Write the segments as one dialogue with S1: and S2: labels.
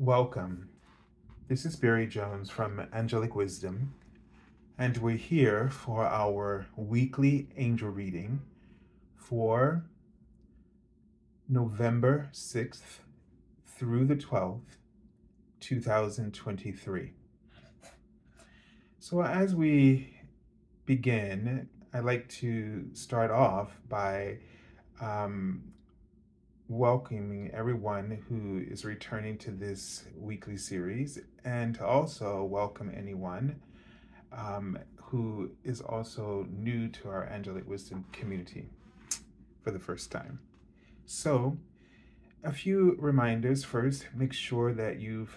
S1: Welcome. This is Barry Jones from Angelic Wisdom, and we're here for our weekly angel reading for November 6th through the 12th, 2023. So, as we begin, I'd like to start off by um, welcoming everyone who is returning to this weekly series, and to also welcome anyone who is also new to our Angelic Wisdom community for the first time. So, a few reminders. First, make sure that you've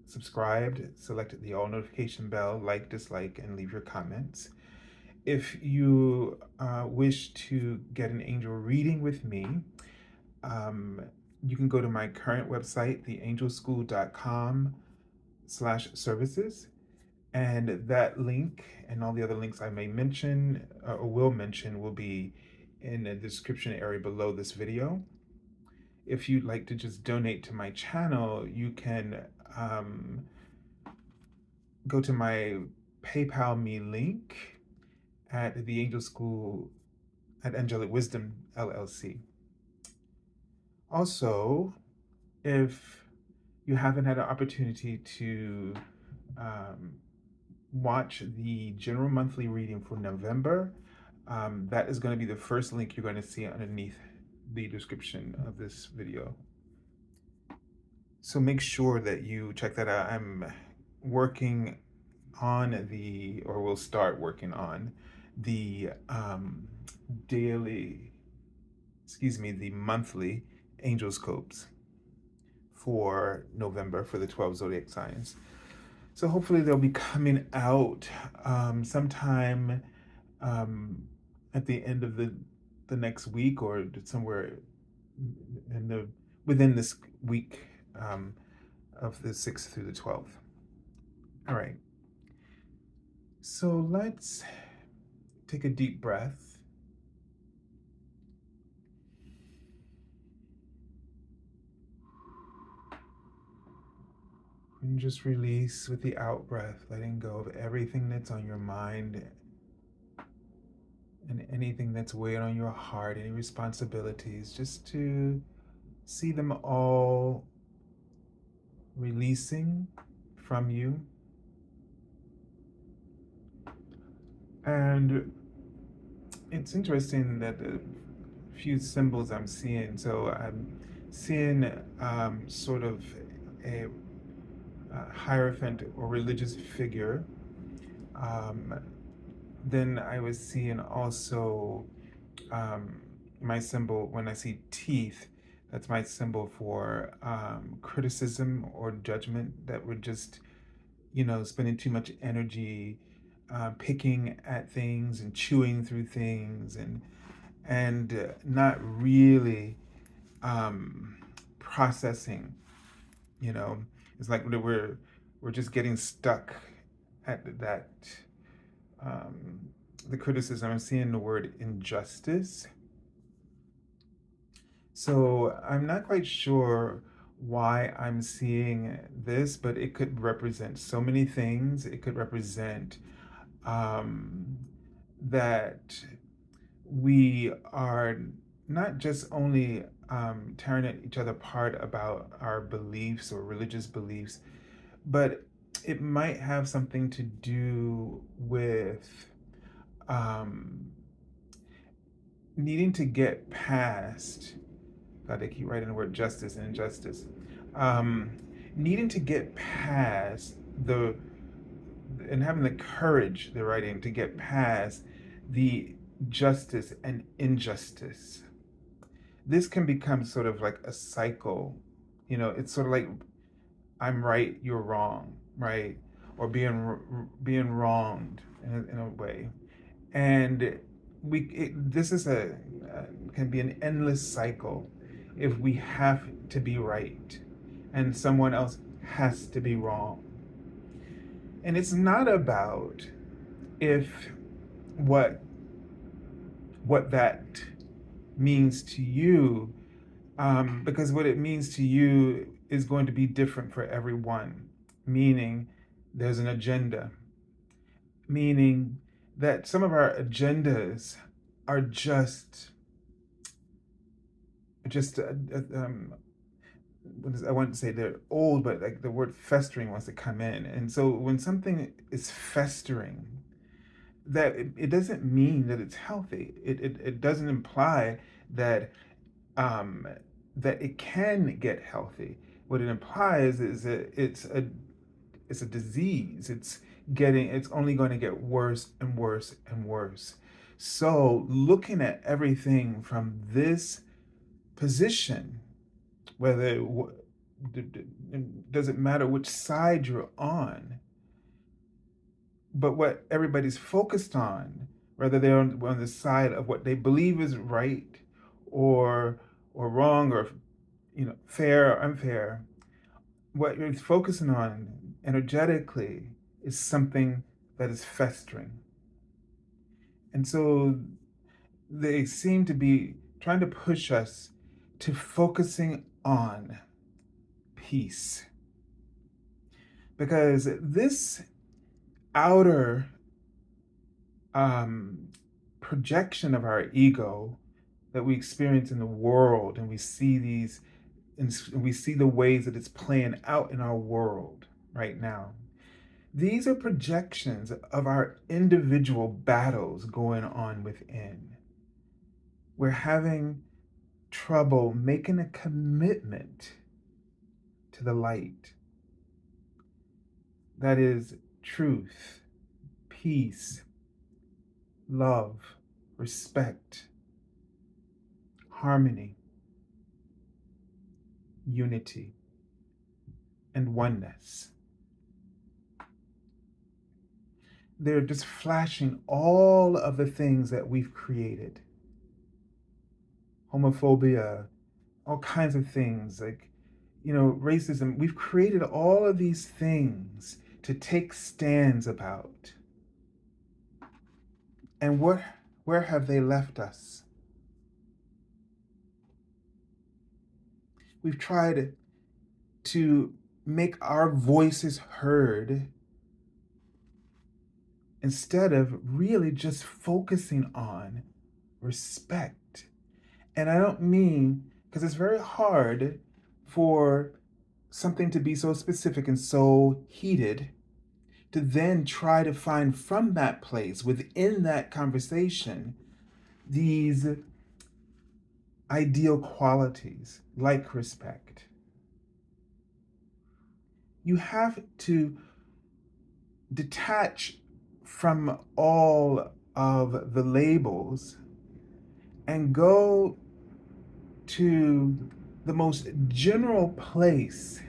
S1: subscribed, selected the all notification bell, like, dislike, and leave your comments. If you wish to get an angel reading with me, you can go to my current website, theangelschool.com/services. And that link and all the other links I may mention or will mention will be in the description area below this video. If you'd like to just donate to my channel, you can go to my PayPal me link at the Angel School at Angelic Wisdom LLC. Also, if you haven't had an opportunity to watch the general monthly reading for November, that is going to be the first link you're going to see underneath the description of this video. So make sure that you check that out. I'm working on or will start working on the the monthly angel scopes for November for the 12 zodiac signs. So hopefully they'll be coming out sometime at the end of the next week, or somewhere within this week of the 6th through the 12th. All right. So let's take a deep breath. And just release with the out breath, letting go of everything that's on your mind and anything that's weighing on your heart, any responsibilities, just to see them all releasing from you. And it's interesting that the few symbols I'm seeing, so I'm seeing sort of a hierophant or religious figure. Then I was seeing also my symbol, when I see teeth, that's my symbol for criticism or judgment, that we're just, spending too much energy picking at things and chewing through things and not really processing. It's like we're just getting stuck at that. The criticism, I'm seeing the word injustice. So I'm not quite sure why I'm seeing this, but it could represent so many things. It could represent that we are not just only tearing at each other apart about our beliefs or religious beliefs, but it might have something to do with needing to get past, God, they keep writing the word justice and injustice, needing to get past and having the courage, they're writing, to get past the justice and injustice. This can become sort of like a cycle. It's sort of like, I'm right, you're wrong, right? Or being wronged in a way. And this is can be an endless cycle if we have to be right and someone else has to be wrong. And it's not about if what that means to you because what it means to you is going to be different for everyone, meaning there's an agenda, meaning that some of our agendas are just I wouldn't say they're old, but like the word festering wants to come in. And so when something is festering, that it doesn't mean that it's healthy. It doesn't imply that um, that it can get healthy. What it implies is that it's a disease. It's only going to get worse and worse and worse. So looking at everything from this position, whether it doesn't matter which side you're on, but what everybody's focused on, whether they're on the side of what they believe is right or or wrong, or fair or unfair, what you're focusing on energetically is something that is festering. And so they seem to be trying to push us to focusing on peace, because this outer um, projection of our ego that we experience in the world, and we see and we see the ways that it's playing out in our world right now. These are projections of our individual battles going on within. We're having trouble making a commitment to the light that is truth, peace, love, respect, harmony, unity, and oneness. They're just flashing all of the things that we've created: homophobia, all kinds of things, like, racism. We've created all of these things to take stands about. And where have they left us? We've tried to make our voices heard instead of really just focusing on respect. And I don't mean, because it's very hard for something to be so specific and so heated, to then try to find from that place, within that conversation, these ideal qualities like respect. You have to detach from all of the labels and go to the most general place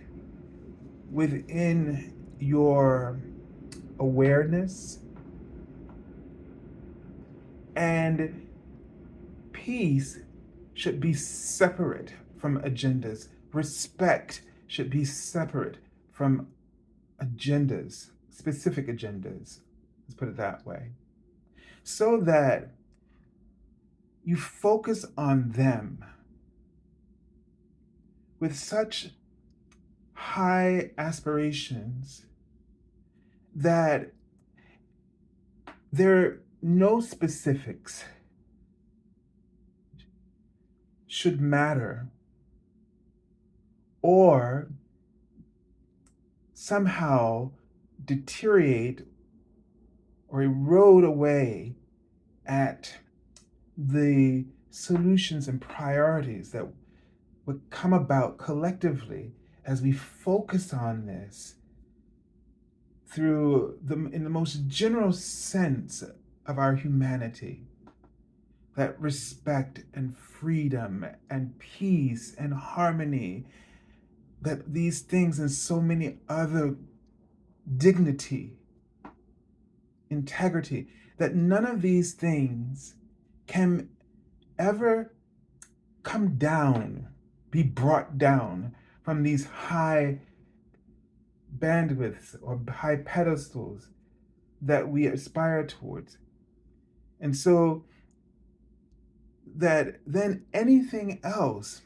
S1: within your awareness. And peace should be separate from agendas. Respect should be separate from agendas, specific agendas. Let's put it that way. So that you focus on them with such high aspirations that there are no specifics should matter or somehow deteriorate or erode away at the solutions and priorities that would come about collectively as we focus on this in the most general sense of our humanity. That respect and freedom and peace and harmony, that these things and so many other, dignity, integrity, that none of these things can ever come down, be brought down from these high bandwidths or high pedestals that we aspire towards. And so that then anything else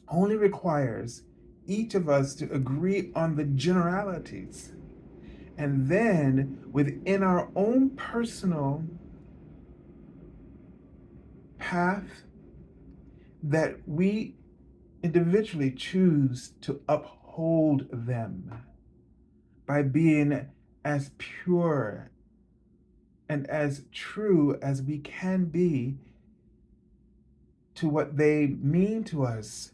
S1: only requires each of us to agree on the generalities. And then within our own personal path, that we individually choose to uphold them by being as pure and as true as we can be to what they mean to us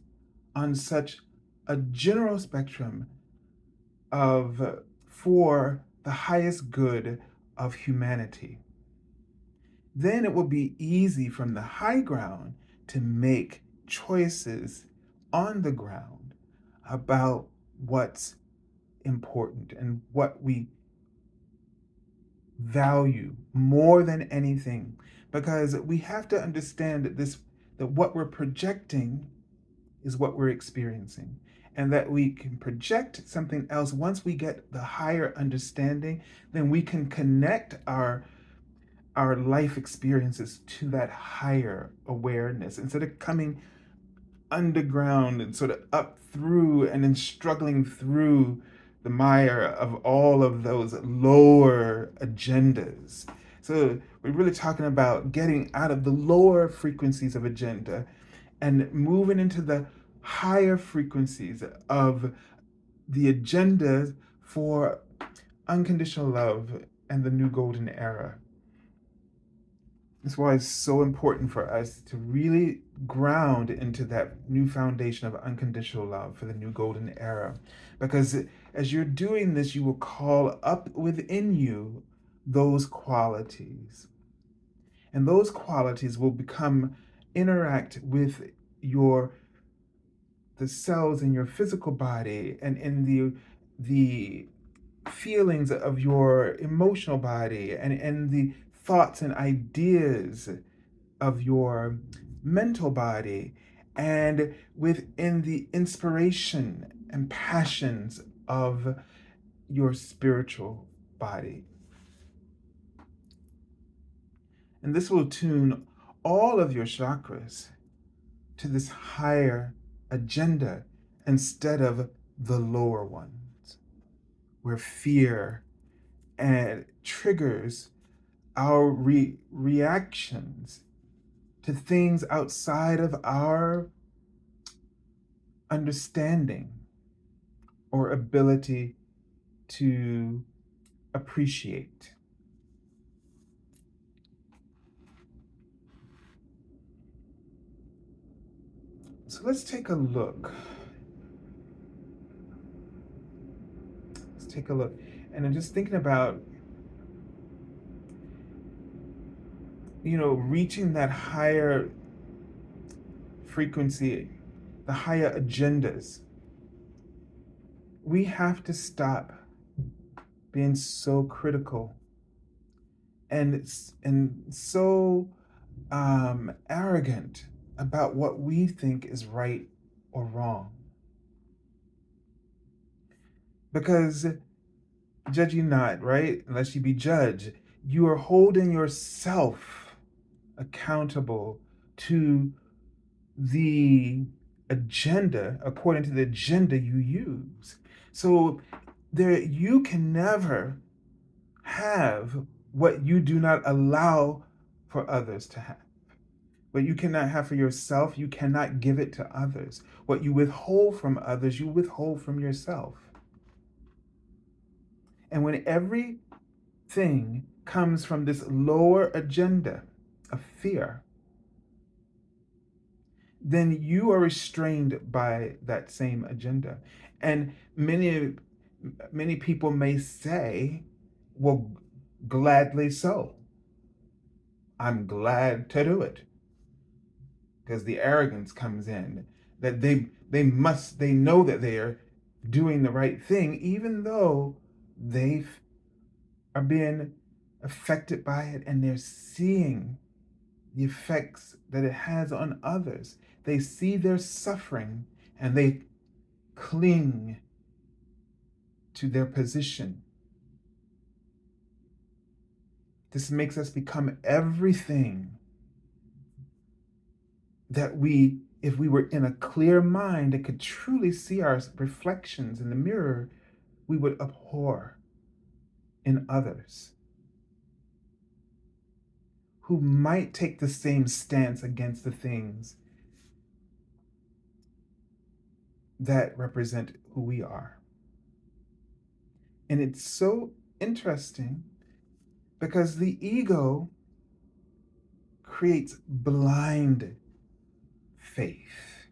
S1: on such a general spectrum of for the highest good of humanity. Then it will be easy from the high ground to make choices on the ground about what's important and what we value more than anything, because we have to understand that what we're projecting is what we're experiencing, and that we can project something else. Once we get the higher understanding, then we can connect our life experiences to that higher awareness instead of coming underground and sort of up through and then struggling through the mire of all of those lower agendas. So we're really talking about getting out of the lower frequencies of agenda and moving into the higher frequencies of the agendas for unconditional love and the new golden era. That's why it's so important for us to really ground into that new foundation of unconditional love for the new golden era. Because as you're doing this, you will call up within you those qualities. And those qualities will interact with the cells in your physical body and in the feelings of your emotional body and the thoughts and ideas of your mental body and within the inspiration and passions of your spiritual body. And this will tune all of your chakras to this higher agenda instead of the lower ones, where fear and triggers our reactions to things outside of our understanding or ability to appreciate. So let's take a look. And I'm just thinking about, reaching that higher frequency, the higher agendas. We have to stop being so critical and so arrogant about what we think is right or wrong. Because judge you not, right? Unless you be judged. You are holding yourself accountable to the agenda, according to the agenda you use. So you can never have what you do not allow for others to have. What you cannot have for yourself, you cannot give it to others. What you withhold from others, you withhold from yourself. And when everything comes from this lower agenda of fear, then you are restrained by that same agenda. And many people may say, well, gladly so. I'm glad to do it. Because the arrogance comes in that they know that they are doing the right thing, even though they are being affected by it and they're seeing the effects that it has on others. They see their suffering and they cling to their position. This makes us become everything that we if we were in a clear mind and could truly see our reflections in the mirror, we would abhor in others who might take the same stance against the things that represent who we are. And it's so interesting because the ego creates blind faith,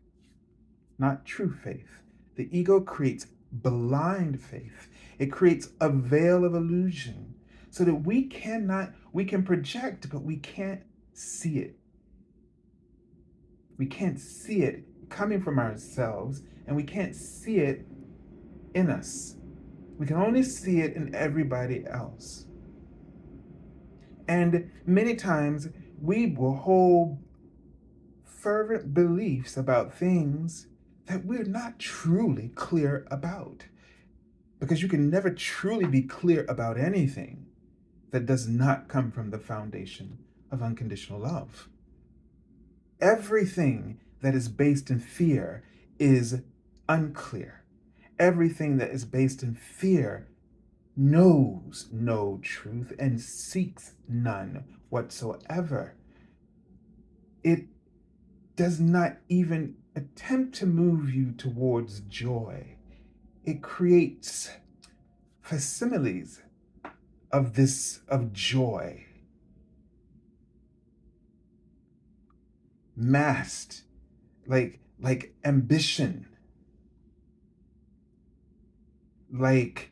S1: not true faith. The ego creates blind faith. It creates a veil of illusion so that we can project, but we can't see it. We can't see it coming from ourselves, and we can't see it in us. We can only see it in everybody else. And many times we will hold fervent beliefs about things that we're not truly clear about. Because you can never truly be clear about anything that does not come from the foundation of unconditional love. Everything that is based in fear is unclear. Everything that is based in fear knows no truth and seeks none whatsoever. It does not even attempt to move you towards joy. It creates facsimiles of joy, masked like ambition, like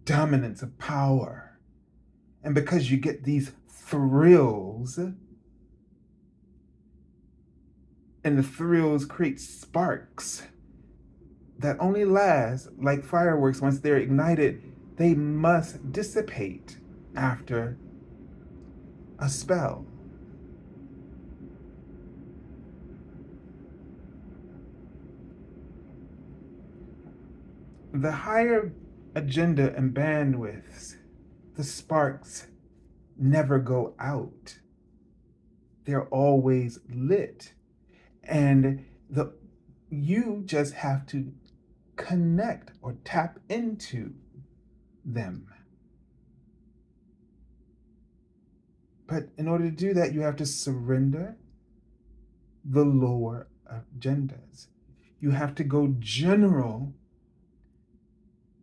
S1: dominance of power. And because you get these thrills, and the thrills create sparks that only last like fireworks. Once they're ignited, they must dissipate after a spell. The higher agenda and bandwidths, the sparks never go out. They're always lit. And you just have to connect or tap into them. But in order to do that, you have to surrender the lower agendas. You have to go general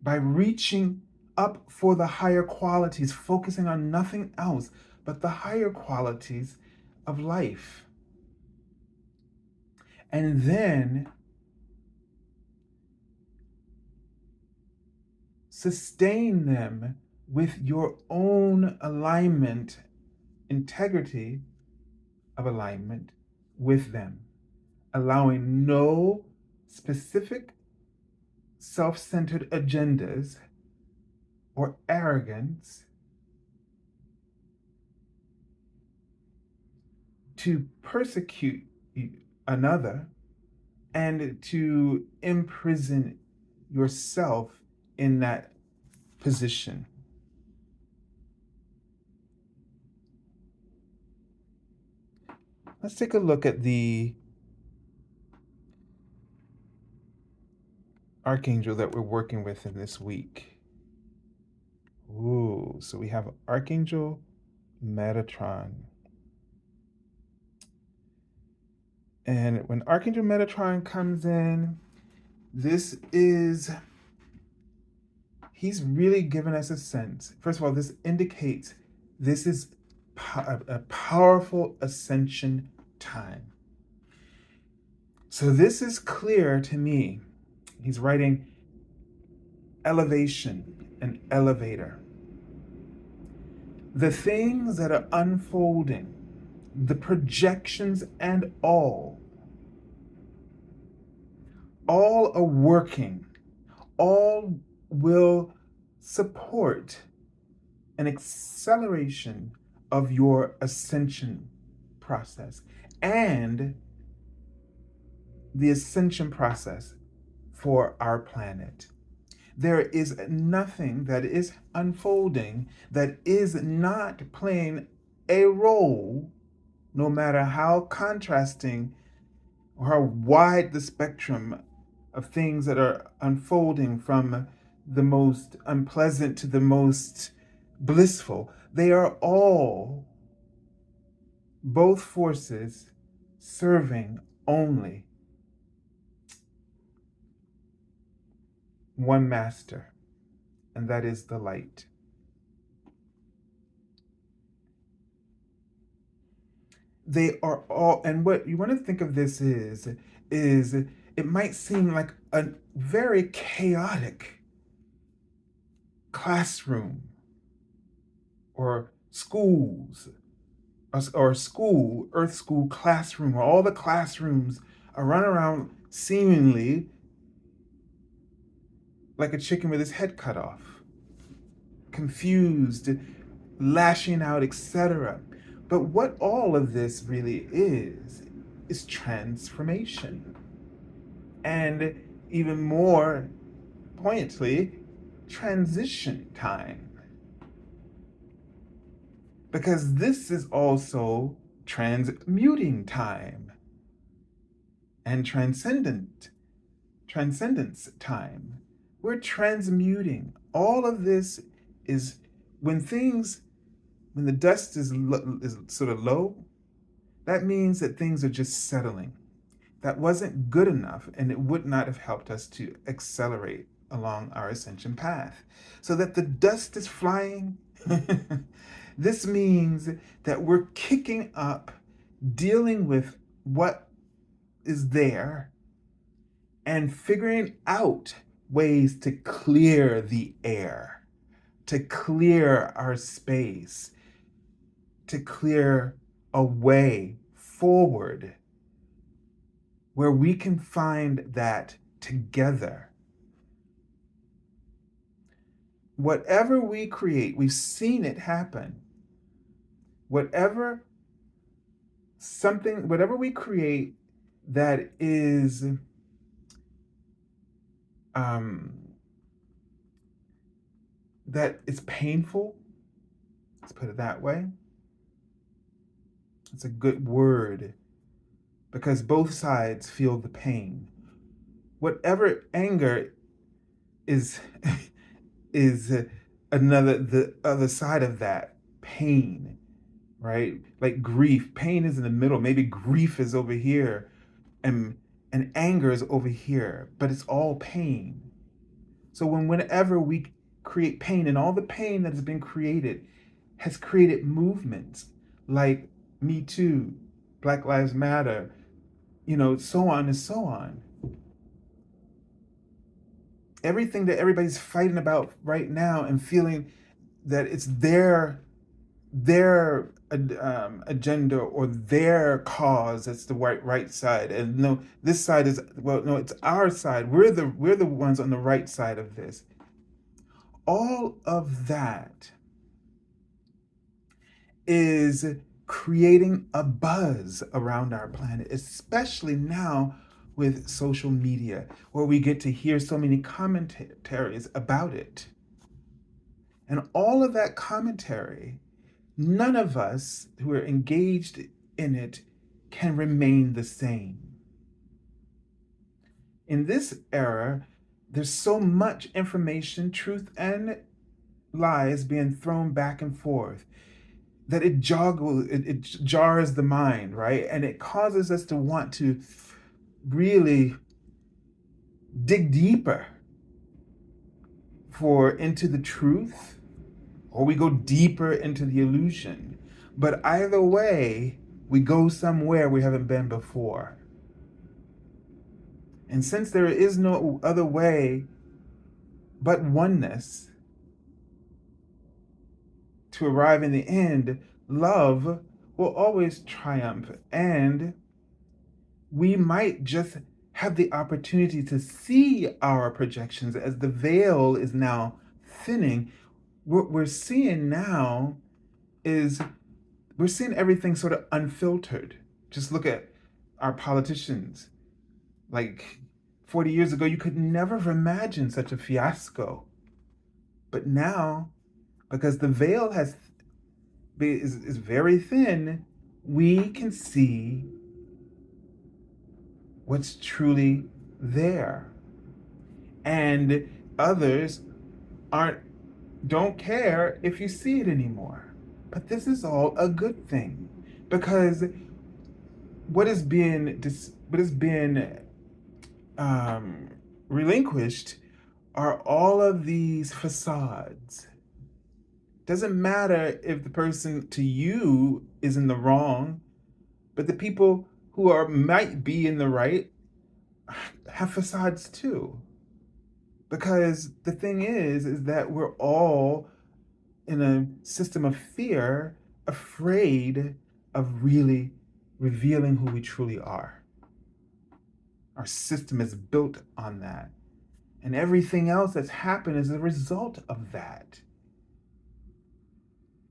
S1: by reaching up for the higher qualities, focusing on nothing else but the higher qualities of life. And then sustain them with your own alignment, integrity of alignment with them, allowing no specific self-centered agendas or arrogance to persecute another and to imprison yourself in that position. Let's take a look at the archangel that we're working with in this week. Ooh, so we have Archangel Metatron. And when Archangel Metatron comes in, he's really given us a sense. First of all, this indicates this is a powerful ascension time. So this is clear to me. He's writing elevation, an elevator. The things that are unfolding, the projections and all are working, all will support an acceleration of your ascension process and the ascension process for our planet. There is nothing that is unfolding that is not playing a role, no matter how contrasting or how wide the spectrum of things that are unfolding from the most unpleasant to the most blissful. They are all both forces serving only one master, and that is the light. They are all, and what you want to think of this is it might seem like a very chaotic classroom or schools or school, earth school classroom, where all the classrooms are run around seemingly like a chicken with his head cut off, confused, lashing out, etc. But what all of this really is transformation. And even more poignantly, transition time. Because this is also transmuting time and transcendence time. We're transmuting. All of this is when the dust is sort of low, that means that things are just settling. That wasn't good enough, and it would not have helped us to accelerate along our ascension path. So that the dust is flying, this means that we're kicking up, dealing with what is there, and figuring out ways to clear the air, to clear our space, to clear a way forward where we can find that together. Whatever we create, we've seen it happen. Whatever we create that is that is painful, let's put it that way. It's a good word because both sides feel the pain. Whatever anger is is the other side of that pain, right? Like grief, pain is in the middle. Maybe grief is over here, and anger is over here, but it's all pain. So whenever we create pain, and all the pain that has been created has created movements like Me Too, Black Lives Matter, so on and so on. Everything that everybody's fighting about right now and feeling that it's their agenda or their cause that's the right side, and no, this side is, well, no, it's our side. We're the ones on the right side of this. All of that is creating a buzz around our planet, especially now with social media, where we get to hear so many commentaries about it. And all of that commentary, none of us who are engaged in it can remain the same. In this era, there's so much information, truth and lies being thrown back and forth that it jars the mind, right? And it causes us to want to really dig deeper into the truth, or we go deeper into the illusion. But either way, we go somewhere we haven't been before. And since there is no other way but oneness to arrive in the end, love will always triumph. And we might just have the opportunity to see our projections as the veil is now thinning. What we're seeing now is we're seeing everything sort of unfiltered. Just look at our politicians. Like 40 years ago, you could never have imagined such a fiasco. But now, because the veil is very thin, we can see what's truly there. And others aren't don't care if you see it anymore. But this is all a good thing, because what has been um, relinquished are all of these facades. Doesn't matter if the person to you is in the wrong, but the people who are might be in the right have facades too. Because the thing is that we're all in a system of fear, afraid of really revealing who we truly are. Our system is built on that. And everything else that's happened is a result of that.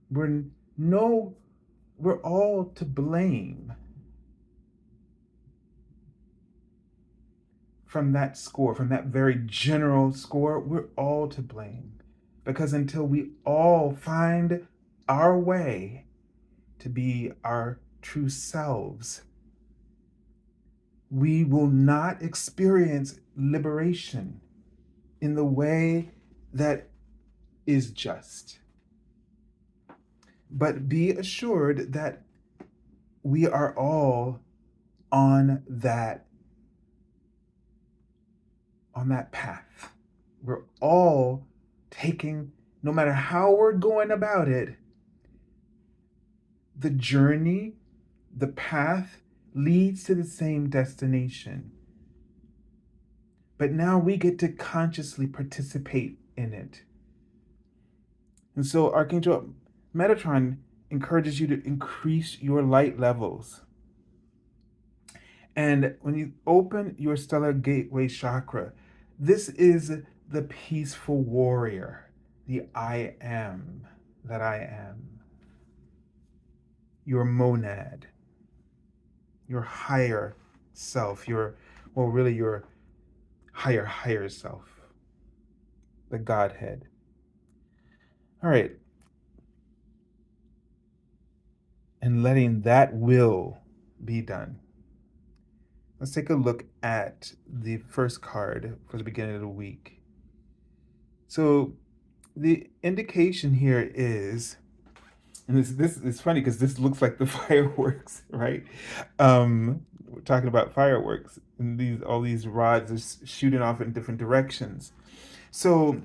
S1: We're no we're all to blame from that score, from that very general score. We're all to blame. Because until we all find our way to be our true selves, we will not experience liberation in the way that is just. But be assured that we are all on that path. We're all taking, no matter how we're going about it, the journey, the path leads to the same destination. But now we get to consciously participate in it. And so Archangel Metatron encourages you to increase your light levels. And when you open your stellar gateway chakra, this is the peaceful warrior, the I am that I am, your monad, your higher self, your higher self, the Godhead. All right. And letting that will be done. Let's take a look at the first card for the beginning of the week. So the indication here is, and this is funny because this looks like the fireworks, right? We're talking about fireworks, and all these rods are shooting off in different directions. So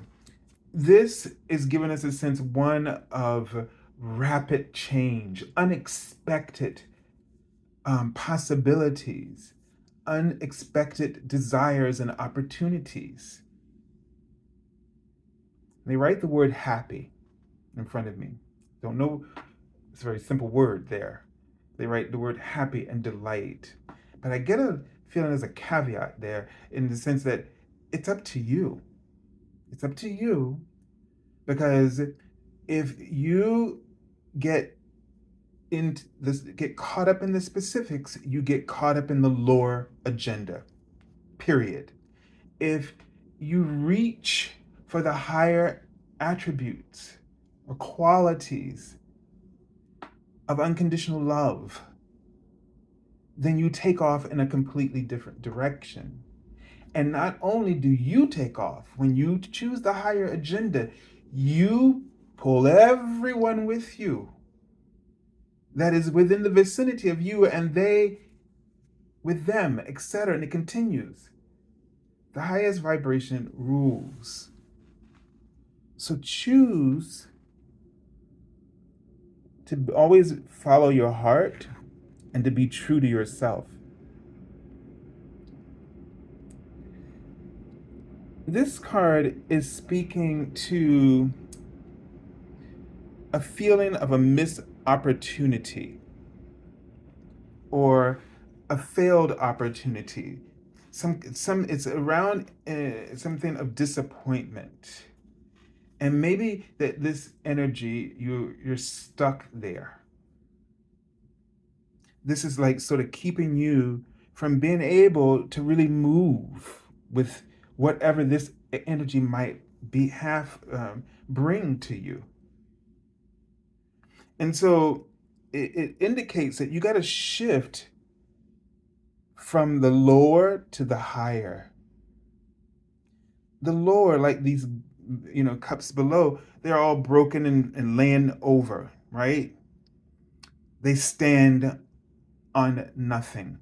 S1: this is giving us a sense, one, of rapid change, unexpected possibilities, unexpected desires and opportunities. They write the word happy in front of me. Don't know, it's a very simple word there. They write the word happy and delight. But I get a feeling there's a caveat there, in the sense that it's up to you. It's up to you, because if you get caught up in the specifics, you get caught up in the lore agenda. Period. If you reach for the higher attributes or qualities of unconditional love, then you take off in a completely different direction. And not only do you take off, when you choose the higher agenda, you pull everyone with you that is within the vicinity of you, and they with them, etc. And it continues. The highest vibration rules. So choose to always follow your heart and to be true to yourself. This card is speaking to a feeling of a missed opportunity or a failed opportunity. It's around something of disappointment. And maybe that this energy, you're stuck there. This is like sort of keeping you from being able to really move with whatever this energy might bring to you. And so it indicates that you got to shift from the lower to the higher. The lower, like these, cups below, they're all broken and laying over, right? They stand on nothing.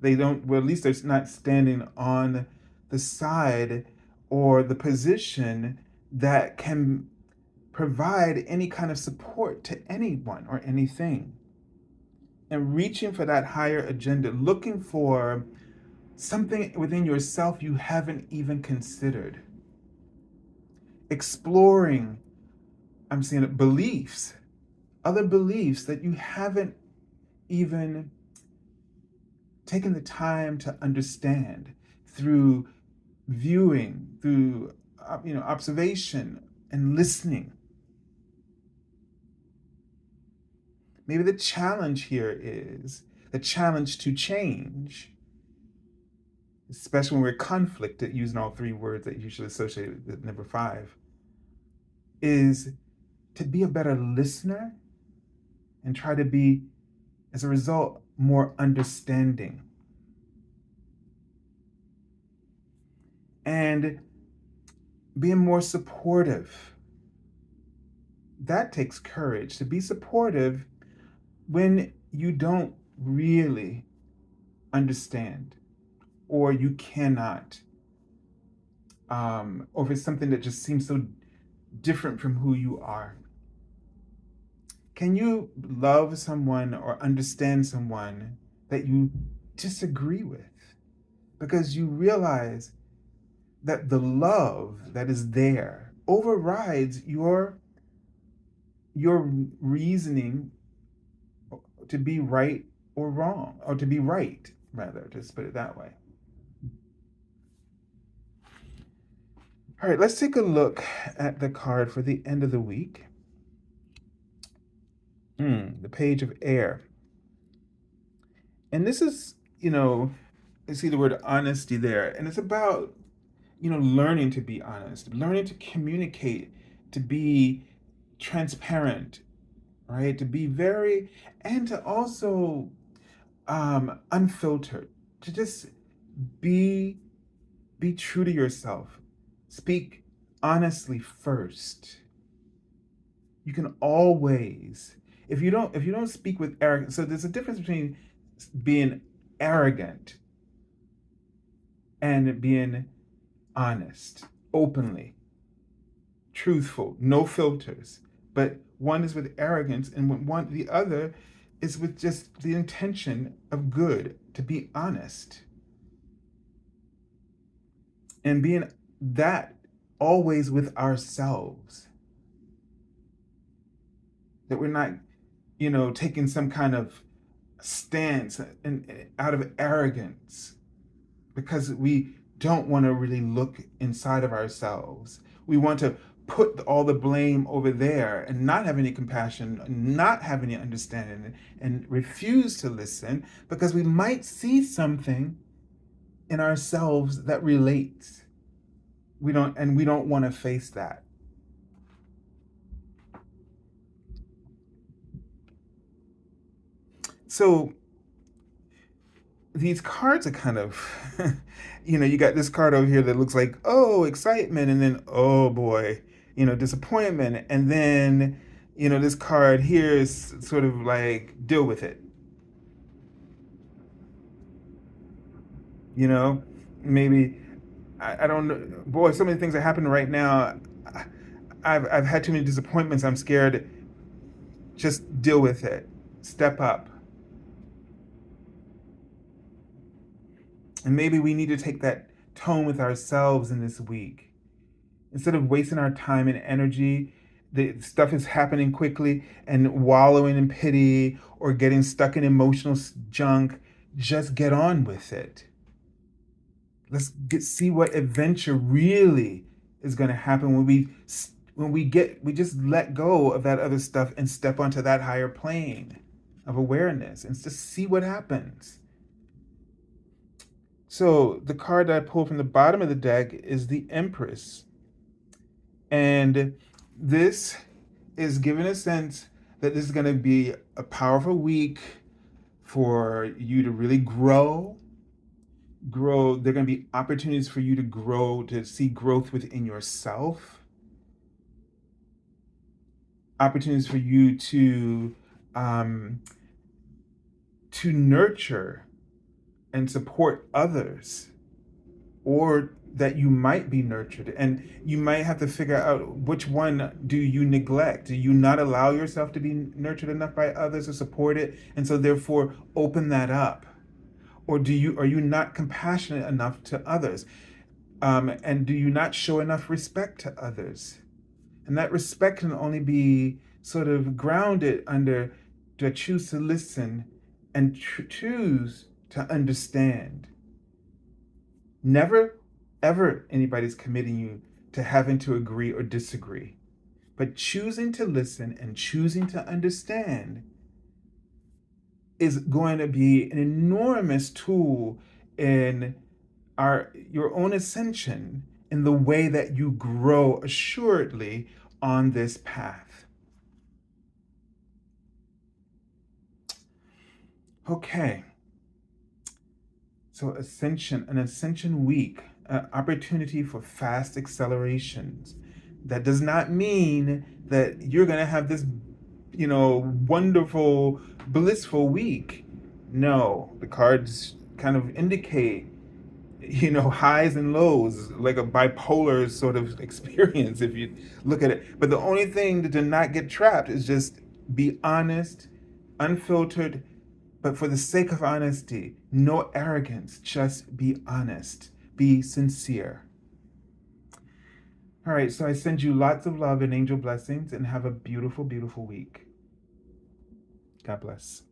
S1: They don't, well, at least they're not standing on the side or the position that can provide any kind of support to anyone or anything. And reaching for that higher agenda, looking for something within yourself you haven't even considered. Exploring, I'm seeing it, beliefs, other beliefs that you haven't even taken the time to understand through viewing, through observation and listening. Maybe the challenge here is the challenge to change, especially when we're conflicted, using all three words that usually associated with number 5, is to be a better listener and try to be, as a result, more understanding. And being more supportive. That takes courage to be supportive when you don't really understand, or you cannot, or if it's something that just seems so different from who you are. Can you love someone or understand someone that you disagree with? Because you realize that the love that is there overrides your reasoning to be right or wrong, or to be right, rather, just put it that way. All right, let's take a look at the card for the end of the week. The Page of Air. And this is, I see the word honesty there, and it's about, learning to be honest, learning to communicate, to be transparent, right? To be very, and to also unfiltered, to just be true to yourself. Speak honestly first. You can always, if you don't speak with arrogance. So there's a difference between being arrogant and being honest, openly, truthful, no filters. But one is with arrogance, and the other is with just the intention of good, to be honest. And being that always with ourselves. That we're not, taking some kind of stance out of arrogance, because we don't want to really look inside of ourselves. We want to put all the blame over there and not have any compassion, not have any understanding, and refuse to listen because we might see something in ourselves that relates. We don't want to face that. So these cards are kind of, you got this card over here that looks like, oh, excitement, and then, oh boy, disappointment. And then, this card here is sort of like, deal with it. Maybe, I don't know. Boy, so many things are happening right now. I've had too many disappointments. I'm scared. Just deal with it. Step up. And maybe we need to take that tone with ourselves in this week. Instead of wasting our time and energy, the stuff is happening quickly, and wallowing in pity or getting stuck in emotional junk, just get on with it. Let's see what adventure really is going to happen when we just let go of that other stuff and step onto that higher plane of awareness, and just see what happens. So the card that I pulled from the bottom of the deck is the Empress. And this is giving a sense that this is going to be a powerful week for you to really grow, grow. There are going to be opportunities for you to grow, to see growth within yourself, opportunities for you um, to nurture and support others, or that you might be nurtured, and you might have to figure out which one do you neglect. Do you not allow yourself to be nurtured enough by others or support it, and so therefore open that up? Or are you not compassionate enough to others, and do you not show enough respect to others? And that respect can only be sort of grounded under, do I choose to listen and choose to understand? Never, ever anybody's committing you to having to agree or disagree. But choosing to listen and choosing to understand is going to be an enormous tool in your own ascension, in the way that you grow assuredly on this path. Okay. So an ascension week, an opportunity for fast accelerations. That does not mean that you're going to have this, wonderful, blissful week. No, the cards kind of indicate, highs and lows, like a bipolar sort of experience if you look at it. But the only thing to not get trapped is just be honest, unfiltered, but for the sake of honesty, no arrogance, just be honest, be sincere. All right, so I send you lots of love and angel blessings, and have a beautiful, beautiful week. God bless.